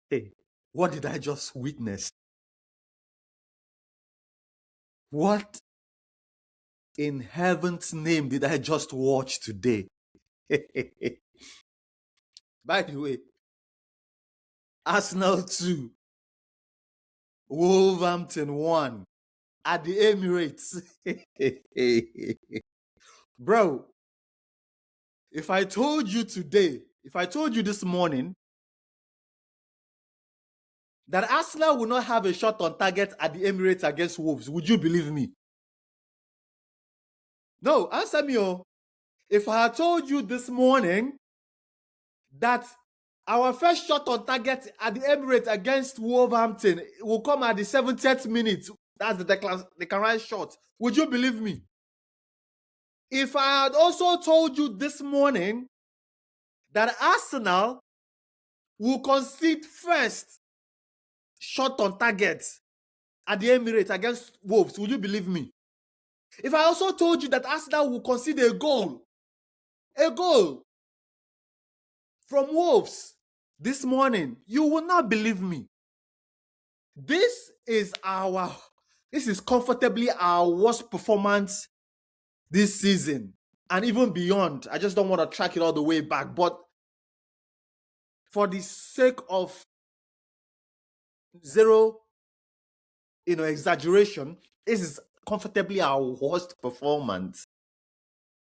Hey, what did I just witness? What in heaven's name did I just watch today? By the way, Arsenal 2, Wolverhampton 1 at the Emirates. Bro, if I told you this morning that Arsenal will not have a shot on target at the Emirates against Wolves, would you believe me? No, answer me. If I had told you this morning that our first shot on target at the Emirates against Wolverhampton will come at the 70th minute, that's the Declan Rice shot, would you believe me? If I had also told you this morning that Arsenal will concede first shot on target at the Emirates against Wolves, would you believe me? If I also told you that Arsenal will concede a goal from Wolves this morning, you will not believe me. This is comfortably our worst performance this season and even beyond. I just don't want to track it all the way back, but for the sake of zero, exaggeration, this is comfortably our worst performance.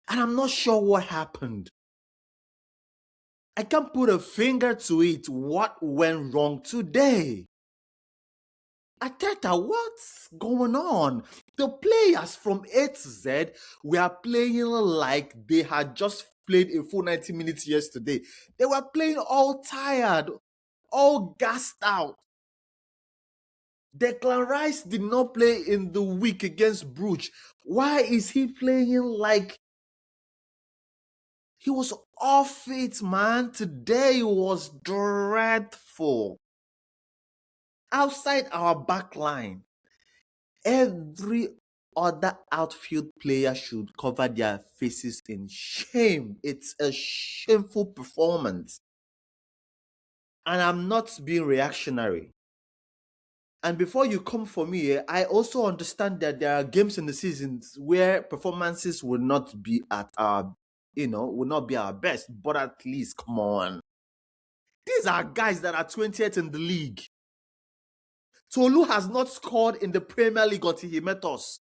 And I'm not sure what happened. I can't put a finger to it. What went wrong today? Arteta, what's going on? The players from A to Z were playing like they had just played a full 90 minutes yesterday. They were playing all tired, all gassed out. Declan Rice did not play in the week against Bruges. Why is he playing like he was off it, man? Today was dreadful. Outside our back line, every other outfield player should cover their faces in shame. It's a shameful performance. And I'm not being reactionary. And before you come for me, I also understand that there are games in the seasons where performances will not be at our, will not be our best. But at least, come on. These are guys that are 20th in the league. Tolu has not scored in the Premier League until he met us.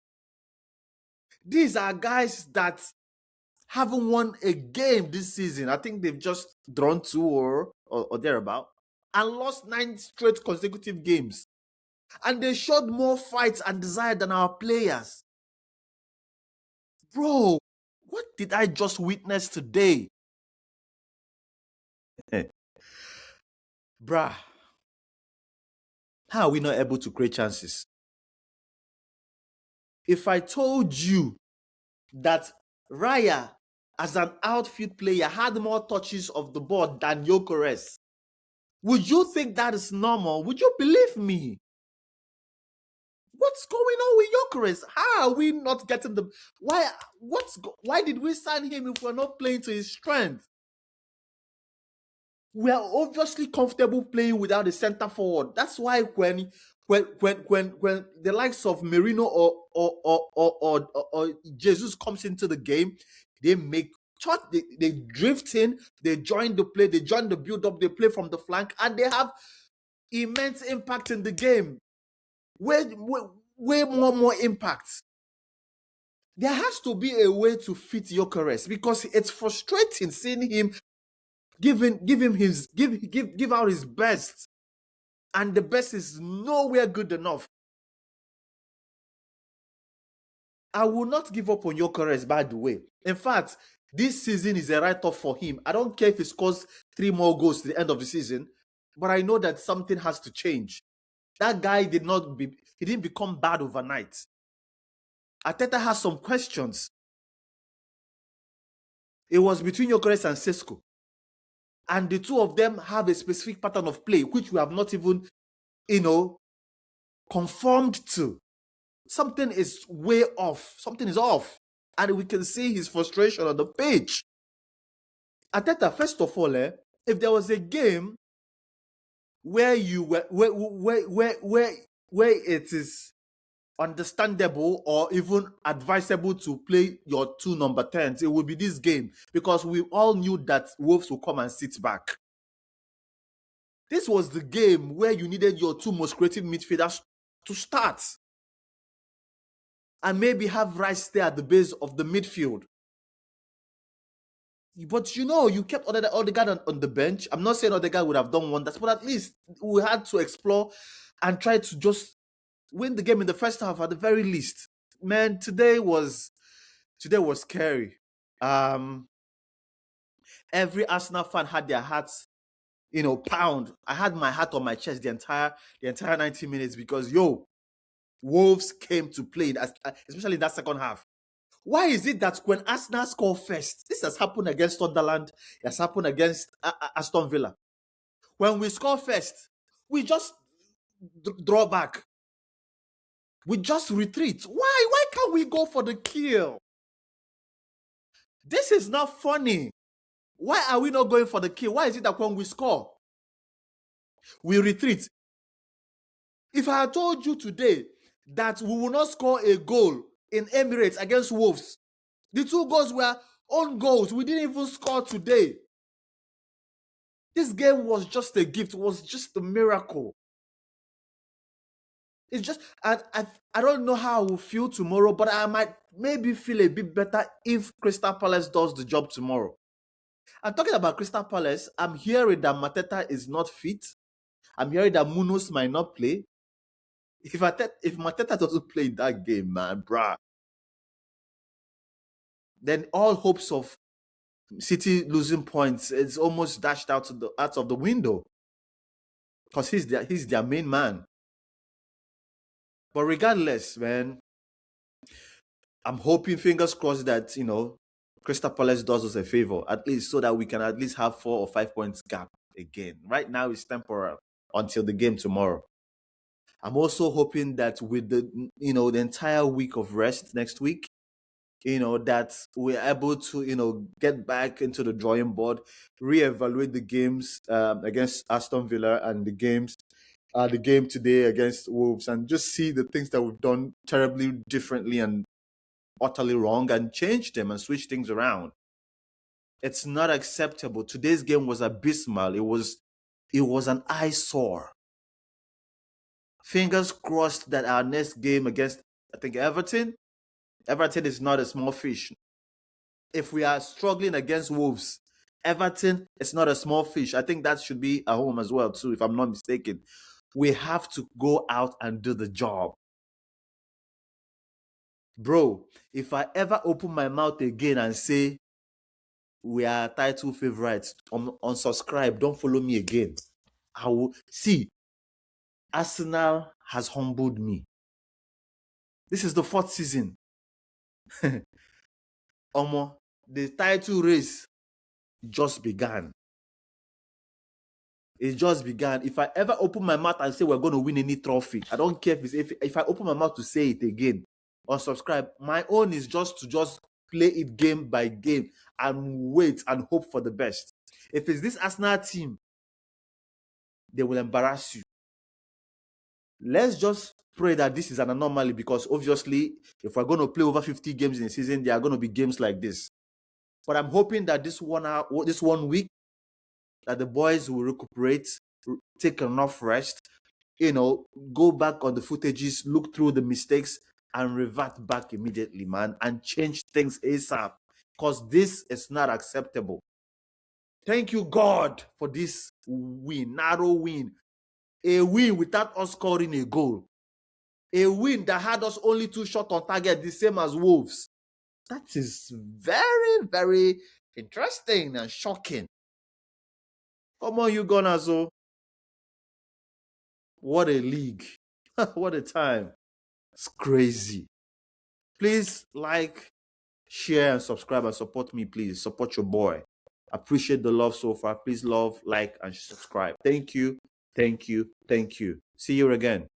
These are guys that haven't won a game this season. I think they've just drawn 2 or thereabout and lost 9 straight consecutive games. And they showed more fights and desire than our players. Bro, what did I just witness today? Bruh, how are we not able to create chances? If I told you that Raya, as an outfield player, had more touches of the ball than Gyökeres, would you think that is normal? Would you believe me? What's going on with Gyökeres? How are we not getting the... Why did we sign him if we're not playing to his strength? We are obviously comfortable playing without a center forward. That's why when the likes of Merino or Jesus comes into the game, they they drift in, they join the play, they join the build-up, they play from the flank, and they have immense impact in the game. Way more impact. There has to be a way to fit Gyökeres because it's frustrating seeing him give out his best, and the best is nowhere good enough. I will not give up on Gyökeres, by the way. In fact, this season is a write-off for him. I don't care if he scores 3 more goals to the end of the season, but I know that something has to change. That guy didn't become bad overnight. Arteta has some questions. It was between Gyökeres and Sesko. And the two of them have a specific pattern of play, which we have not even, conformed to. Something is way off. Something is off. And we can see his frustration on the pitch. Arteta, first of all, if there was a game where you where it is understandable or even advisable to play your two number 10s, it would be this game, because we all knew that Wolves will come and sit back. This was the game where you needed your two most creative midfielders to start and maybe have Rice stay at the base of the midfield. But you kept Odegaard on the bench. I'm not saying Odegaard would have done wonders, but at least we had to explore and try to just win the game in the first half at the very least. Man, today was scary. Every Arsenal fan had their hearts, pound. I had my heart on my chest the entire 90 minutes because Wolves came to play, especially in that second half. Why is it that when Arsenal score first, this has happened against Sunderland, it has happened against Aston Villa. When we score first, we just draw back. We just retreat. Why? Why can't we go for the kill? This is not funny. Why are we not going for the kill? Why is it that when we score, we retreat? If I had told you today that we will not score a goal in Emirates against Wolves, the two goals were own goals. We didn't even score today. This game was just a gift. It was just a miracle. It's just, I don't know how I will feel tomorrow, but I might maybe feel a bit better if Crystal Palace does the job tomorrow. I'm talking about Crystal Palace. I'm hearing that Mateta is not fit. I'm hearing that Munoz might not play. If Mateta doesn't play that game, man, bruh, then all hopes of City losing points is almost dashed out of the window, because he's their main man. But regardless, man, I'm hoping, fingers crossed, that Crystal Palace does us a favor, at least, so that we can at least have 4 or 5 points gap again. Right now it's temporary until the game tomorrow. I'm also hoping that with the the entire week of rest next week, that we're able to get back into the drawing board, reevaluate the games against Aston Villa and the game today against Wolves, and just see the things that we've done terribly differently and utterly wrong, and change them and switch things around. It's not acceptable. Today's game was abysmal. It was an eyesore. Fingers crossed that our next game against, I think, Everton is not a small fish. If we are struggling against Wolves, Everton is not a small fish. I think that should be a home as well too, if I'm not mistaken. We have to go out and do the job. Bro, if I ever open my mouth again and say we are title favorites, unsubscribe, don't follow me again. I will see. Arsenal has humbled me. This is the 4th season. The title race just began. It just began. If I ever open my mouth and say we're going to win any trophy, I don't care if I open my mouth to say it again, unsubscribe. My own is just to play it game by game and wait and hope for the best. If it's this Arsenal team, they will embarrass you. Let's just pray that this is an anomaly, because obviously, if we're going to play over 50 games in a season, there are going to be games like this. But I'm hoping that this 1 week, that the boys will recuperate, take enough rest, go back on the footages, look through the mistakes, and revert back immediately, man, and change things ASAP, because this is not acceptable. Thank you, God, for this win, narrow win, a win without us scoring a goal, a win that had us only 2 shots on target, the same as Wolves. That is very, very interesting and shocking. Come on, you Gunners. What a league. What a time. It's crazy. Please like, share, and subscribe, and support me, please. Support your boy. Appreciate the love so far. Please love, like, and subscribe. Thank you. Thank you. Thank you. See you again.